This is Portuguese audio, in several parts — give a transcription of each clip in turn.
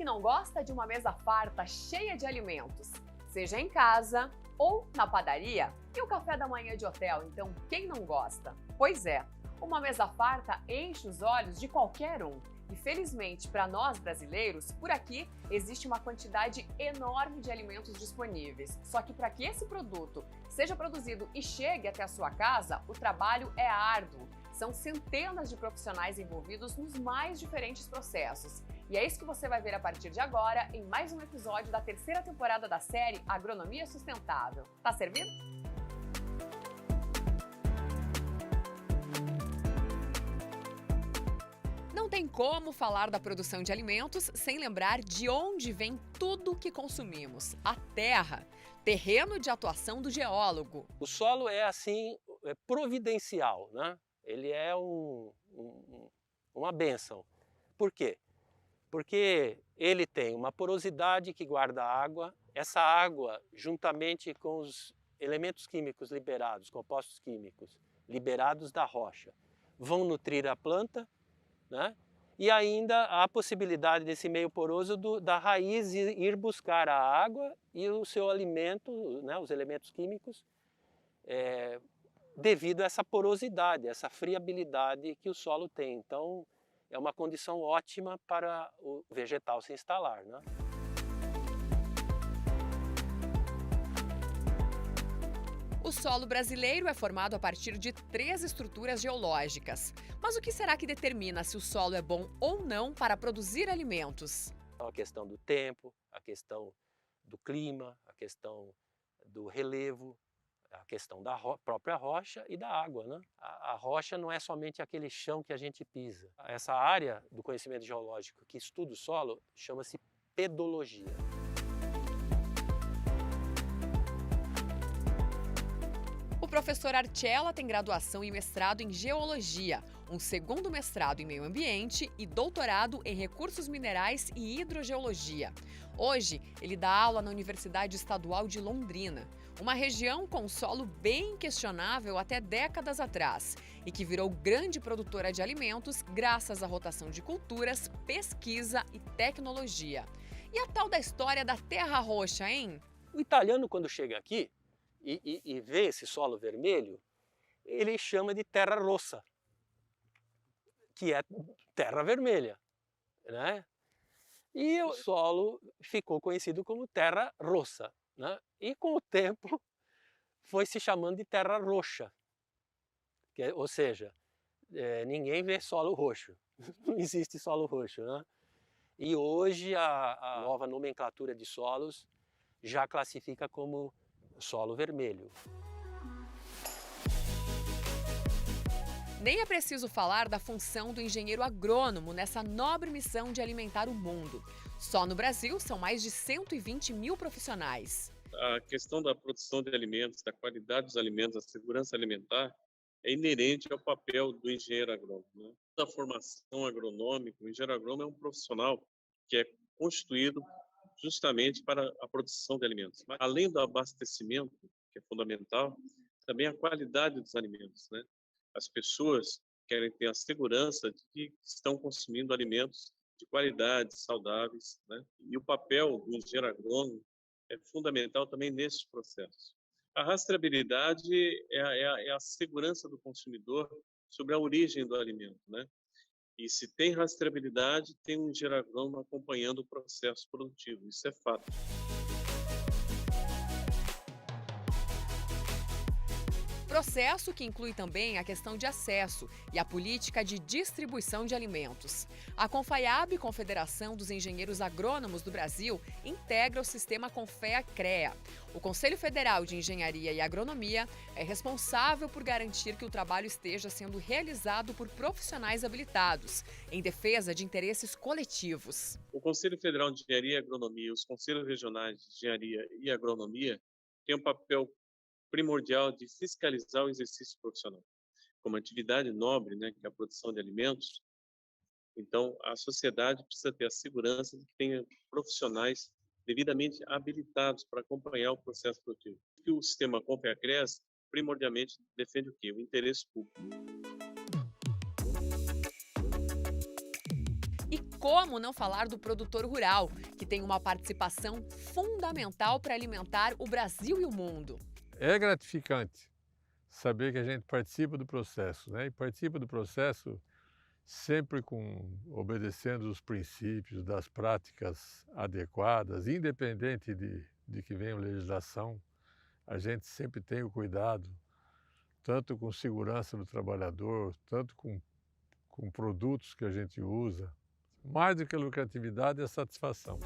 que não gosta de uma mesa farta cheia de alimentos? Seja em casa ou na padaria? E o café da manhã de hotel, então quem não gosta? Pois é, uma mesa farta enche os olhos de qualquer um. E felizmente para nós brasileiros, por aqui existe uma quantidade enorme de alimentos disponíveis. Só que para que esse produto seja produzido e chegue até a sua casa, o trabalho é árduo. São centenas de profissionais envolvidos nos mais diferentes processos. E é isso que você vai ver a partir de agora em mais um episódio da terceira temporada da série Agronomia Sustentável. Tá servido? Não tem como falar da produção de alimentos sem lembrar de onde vem tudo que consumimos: a terra, terreno de atuação do geólogo. O solo é assim, providencial, né? Ele é uma bênção. Por quê? Porque ele tem uma porosidade que guarda água. Essa água, juntamente com os elementos químicos liberados, compostos químicos liberados da rocha, vão nutrir a planta, né? E ainda há a possibilidade desse meio poroso da raiz ir buscar a água e o seu alimento, né, os elementos químicos, devido a essa porosidade, essa friabilidade que o solo tem. Então, é uma condição ótima para o vegetal se instalar, né? O solo brasileiro é formado a partir de 3 estruturas geológicas. Mas o que será que determina se o solo é bom ou não para produzir alimentos? A questão do tempo, a questão do clima, a questão do relevo, a questão da própria rocha e da água, né? A rocha não é somente aquele chão que a gente pisa. Essa área do conhecimento geológico que estuda o solo chama-se pedologia. O professor Archela tem graduação e mestrado em Geologia, um segundo mestrado em Meio Ambiente e doutorado em Recursos Minerais e Hidrogeologia. Hoje, ele dá aula na Universidade Estadual de Londrina, uma região com solo bem questionável até décadas atrás e que virou grande produtora de alimentos graças à rotação de culturas, pesquisa e tecnologia. E a tal da história da terra roxa, hein? O italiano, quando chega aqui e vê esse solo vermelho, ele chama de terra rossa, que é terra vermelha, né? E o solo ficou conhecido como terra rossa, né? E com o tempo foi se chamando de terra roxa, ou seja, ninguém vê solo roxo, não existe solo roxo, né? E hoje a nova nomenclatura de solos já classifica como solo vermelho. Nem é preciso falar da função do engenheiro agrônomo nessa nobre missão de alimentar o mundo. Só no Brasil são mais de 120 mil profissionais. A questão da produção de alimentos, da qualidade dos alimentos, da segurança alimentar é inerente ao papel do engenheiro agrônomo, né? Da formação agronômica, o engenheiro agrônomo é um profissional que é constituído justamente para a produção de alimentos. Mas, além do abastecimento, que é fundamental, também a qualidade dos alimentos, né? As pessoas querem ter a segurança de que estão consumindo alimentos de qualidade, saudáveis, né? E o papel do engenheiro agrônomo é fundamental também nesses processos. A rastreabilidade é a segurança do consumidor sobre a origem do alimento, né? E se tem rastreabilidade, tem um engenheiro agrônomo acompanhando o processo produtivo, isso é fato. Processo que inclui também a questão de acesso e a política de distribuição de alimentos. A Confaiab, Confederação dos Engenheiros Agrônomos do Brasil, integra o sistema Confea-CREA. O Conselho Federal de Engenharia e Agronomia é responsável por garantir que o trabalho esteja sendo realizado por profissionais habilitados, em defesa de interesses coletivos. O Conselho Federal de Engenharia e Agronomia e os Conselhos Regionais de Engenharia e Agronomia têm um papel primordial de fiscalizar o exercício profissional. Como atividade nobre, né, que é a produção de alimentos, então a sociedade precisa ter a segurança de que tenha profissionais devidamente habilitados para acompanhar o processo produtivo. E o sistema Confea-CREAS primordialmente defende o quê? O interesse público. E como não falar do produtor rural, que tem uma participação fundamental para alimentar o Brasil e o mundo? É gratificante saber que a gente participa do processo, né? E participa do processo sempre obedecendo os princípios das práticas adequadas, independente de que venha a legislação. A gente sempre tem o cuidado, tanto com segurança do trabalhador, tanto com produtos que a gente usa. Mais do que a lucratividade é a satisfação.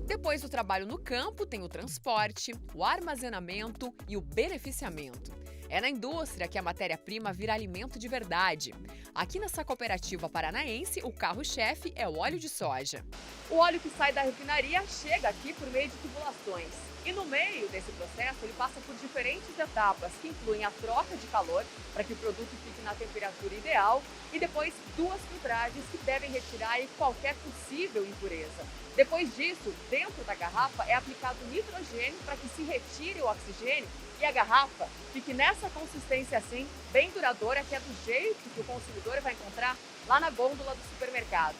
Depois do trabalho no campo, tem o transporte, o armazenamento e o beneficiamento. É na indústria que a matéria-prima vira alimento de verdade. Aqui nessa cooperativa paranaense, o carro-chefe é o óleo de soja. O óleo que sai da refinaria chega aqui por meio de tubulações. E no meio desse processo, ele passa por diferentes etapas, que incluem a troca de calor, para que o produto fique na temperatura ideal, e depois 2 filtragens que devem retirar aí qualquer possível impureza. Depois disso, dentro da garrafa é aplicado nitrogênio para que se retire o oxigênio e a garrafa fique nessa consistência assim, bem duradoura, que é do jeito que o consumidor vai encontrar lá na gôndola do supermercado.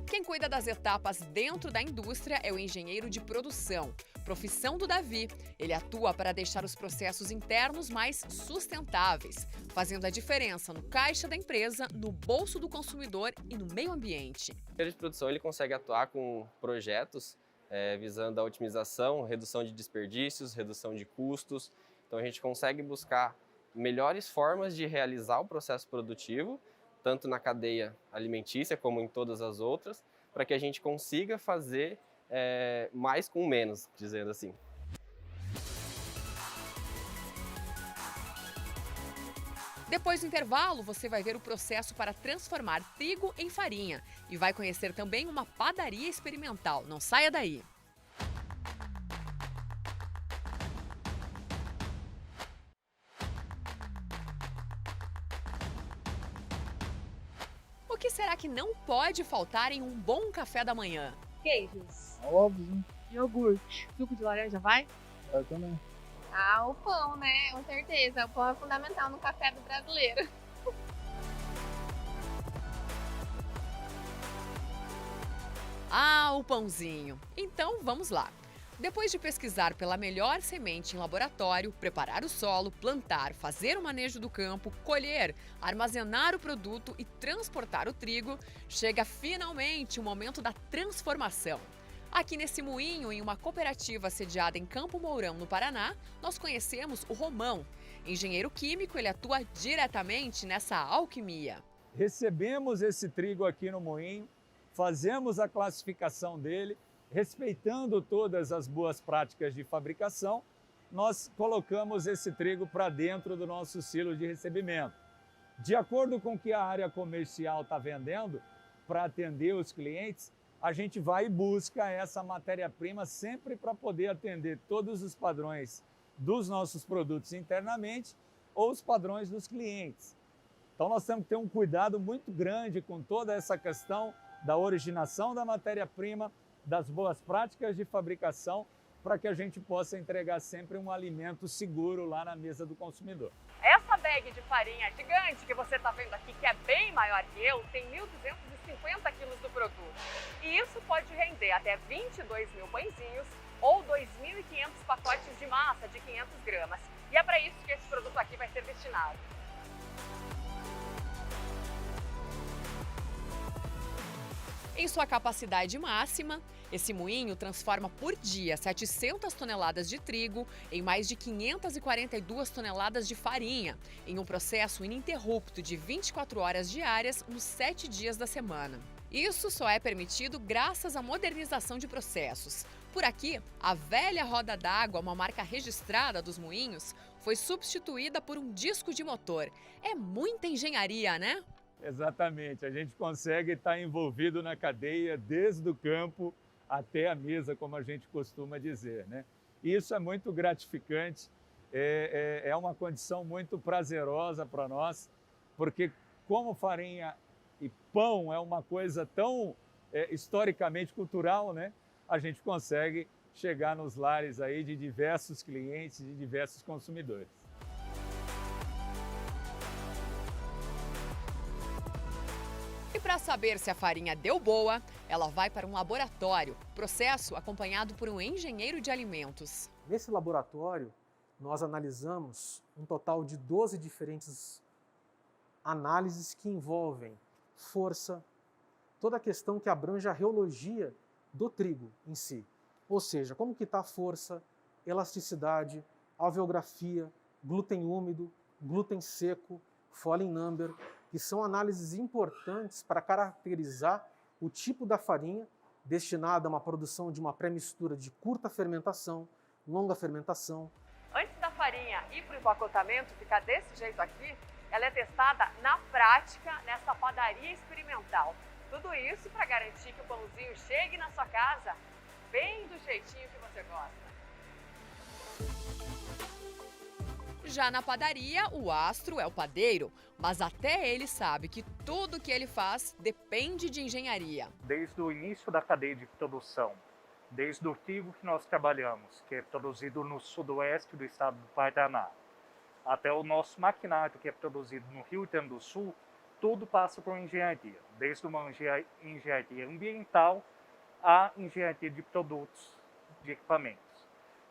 Quem cuida das etapas dentro da indústria é o engenheiro de produção, profissão do Davi. Ele atua para deixar os processos internos mais sustentáveis, fazendo a diferença no caixa da empresa, no bolso do consumidor e no meio ambiente. O engenheiro de produção ele consegue atuar com projetos visando a otimização, redução de desperdícios, redução de custos. Então a gente consegue buscar melhores formas de realizar o processo produtivo, tanto na cadeia alimentícia como em todas as outras, para que a gente consiga fazer mais com menos, dizendo assim. Depois do intervalo, você vai ver o processo para transformar trigo em farinha e vai conhecer também uma padaria experimental. Não saia daí! O que será que não pode faltar em um bom café da manhã? Queijos. Óbvio, Iogurte. Suco de laranja vai? eu também. Ah, o pão, né? Com certeza. O pão é fundamental no café do brasileiro. Ah, o pãozinho! Então vamos lá! Depois de pesquisar pela melhor semente em laboratório, preparar o solo, plantar, fazer o manejo do campo, colher, armazenar o produto e transportar o trigo, chega finalmente o momento da transformação. Aqui nesse moinho, em uma cooperativa sediada em Campo Mourão, no Paraná, nós conhecemos o Romão. Engenheiro químico, ele atua diretamente nessa alquimia. Recebemos esse trigo aqui no moinho, fazemos a classificação dele, respeitando todas as boas práticas de fabricação, nós colocamos esse trigo para dentro do nosso silo de recebimento. De acordo com o que a área comercial está vendendo, para atender os clientes, a gente vai e busca essa matéria-prima sempre para poder atender todos os padrões dos nossos produtos internamente ou os padrões dos clientes. Então nós temos que ter um cuidado muito grande com toda essa questão da originação da matéria-prima, das boas práticas de fabricação, para que a gente possa entregar sempre um alimento seguro lá na mesa do consumidor. Essa bag de farinha gigante que você está vendo aqui, que é bem maior que eu, tem 1.250 quilos do produto. E isso pode render até 22 mil pãezinhos ou 2.500 pacotes de massa de 500 gramas. E é para isso que esse produto aqui vai ser destinado. Em sua capacidade máxima, esse moinho transforma por dia 700 toneladas de trigo em mais de 542 toneladas de farinha, em um processo ininterrupto de 24 horas diárias nos 7 dias da semana. Isso só é permitido graças à modernização de processos. Por aqui, a velha roda d'água, uma marca registrada dos moinhos, foi substituída por um disco de motor. É muita engenharia, né? Exatamente, a gente consegue estar envolvido na cadeia desde o campo até a mesa, como a gente costuma dizer, né? Isso é muito gratificante, é uma condição muito prazerosa para nós, porque como farinha e pão é uma coisa tão historicamente cultural, né? A gente consegue chegar nos lares aí de diversos clientes, de diversos consumidores. E para saber se a farinha deu boa, ela vai para um laboratório, processo acompanhado por um engenheiro de alimentos. Nesse laboratório, nós analisamos um total de 12 diferentes análises que envolvem força, toda a questão que abrange a reologia do trigo em si. Ou seja, como que está a força, elasticidade, alveografia, glúten úmido, glúten seco, falling number, que são análises importantes para caracterizar o tipo da farinha destinada a uma produção de uma pré-mistura de curta fermentação, longa fermentação. Antes da farinha ir para o empacotamento ficar desse jeito aqui, ela é testada na prática nessa padaria experimental. Tudo isso para garantir que o pãozinho chegue na sua casa bem do jeitinho que você gosta. Já na padaria, o astro é o padeiro, mas até ele sabe que tudo que ele faz depende de engenharia. Desde o início da cadeia de produção, desde o trigo que nós trabalhamos, que é produzido no sudoeste do estado do Paraná, até o nosso maquinário, que é produzido no Rio Grande do Sul, tudo passa por engenharia, desde uma engenharia ambiental à engenharia de produtos, de equipamentos.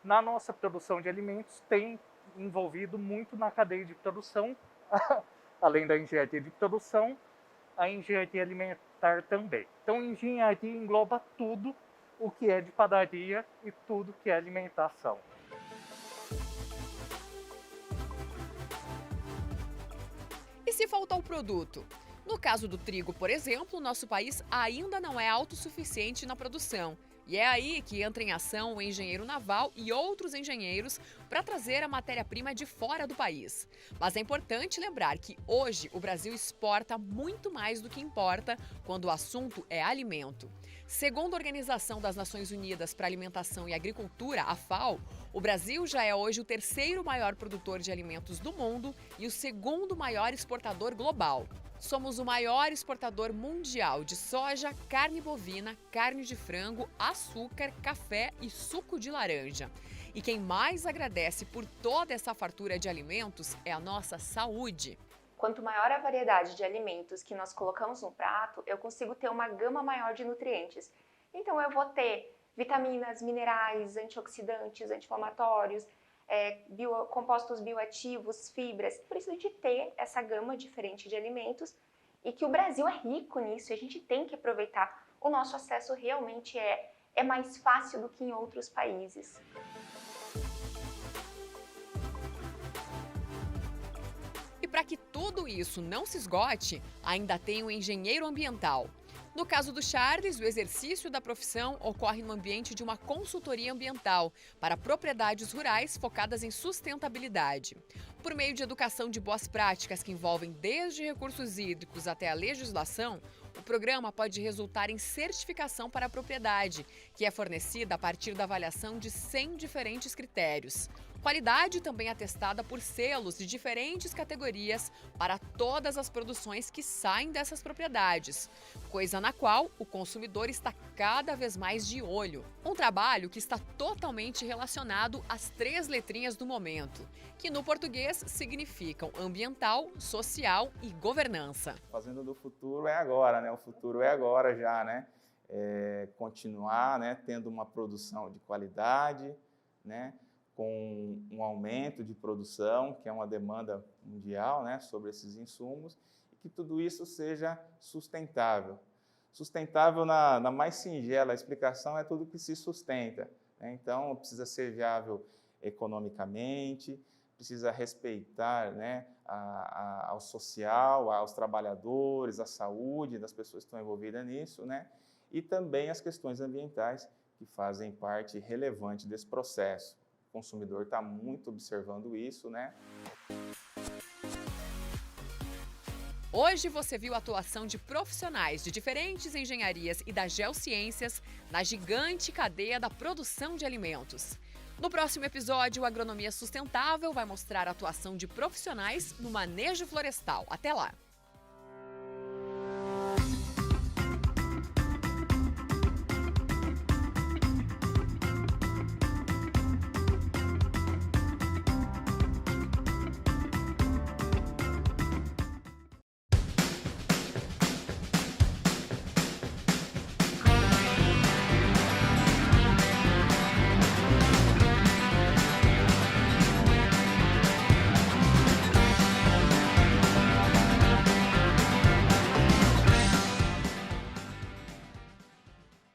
Na nossa produção de alimentos, tem envolvido muito na cadeia de produção, além da engenharia de produção, a engenharia alimentar também. Então, engenharia engloba tudo o que é de padaria e tudo que é alimentação. E se faltar o produto? No caso do trigo, por exemplo, o nosso país ainda não é autossuficiente na produção. E é aí que entra em ação o engenheiro naval e outros engenheiros para trazer a matéria-prima de fora do país. Mas é importante lembrar que hoje o Brasil exporta muito mais do que importa quando o assunto é alimento. Segundo a Organização das Nações Unidas para a Alimentação e Agricultura, a FAO, o Brasil já é hoje o terceiro maior produtor de alimentos do mundo e o segundo maior exportador global. Somos o maior exportador mundial de soja, carne bovina, carne de frango, açúcar, café e suco de laranja. E quem mais agradece por toda essa fartura de alimentos é a nossa saúde. Quanto maior a variedade de alimentos que nós colocamos no prato, eu consigo ter uma gama maior de nutrientes. Então eu vou ter vitaminas, minerais, antioxidantes, anti-inflamatórios, compostos bioativos, fibras. Preciso de ter essa gama diferente de alimentos e que o Brasil é rico nisso e a gente tem que aproveitar. O nosso acesso realmente é mais fácil do que em outros países. E para que tudo isso não se esgote, ainda tem o engenheiro ambiental. No caso do Charles, o exercício da profissão ocorre no ambiente de uma consultoria ambiental para propriedades rurais focadas em sustentabilidade. Por meio de educação de boas práticas que envolvem desde recursos hídricos até a legislação, o programa pode resultar em certificação para a propriedade, que é fornecida a partir da avaliação de 100 diferentes critérios. Qualidade também atestada por selos de diferentes categorias para todas as produções que saem dessas propriedades, coisa na qual o consumidor está cada vez mais de olho. Um trabalho que está totalmente relacionado às 3 letrinhas do momento, que no português significam ambiental, social e governança. Fazenda do futuro é agora, né? O futuro é agora já, né? Continuar, né? Tendo uma produção de qualidade, né? Com um aumento de produção, que é uma demanda mundial, né, sobre esses insumos, e que tudo isso seja sustentável. Sustentável na mais singela explicação é tudo que se sustenta, né? Então, precisa ser viável economicamente, precisa respeitar, né, ao social, aos trabalhadores, à saúde das pessoas que estão envolvidas nisso, né? E também as questões ambientais que fazem parte relevante desse processo. O consumidor está muito observando isso, né? Hoje você viu a atuação de profissionais de diferentes engenharias e das geociências na gigante cadeia da produção de alimentos. No próximo episódio, o Agronomia Sustentável vai mostrar a atuação de profissionais no manejo florestal. Até lá!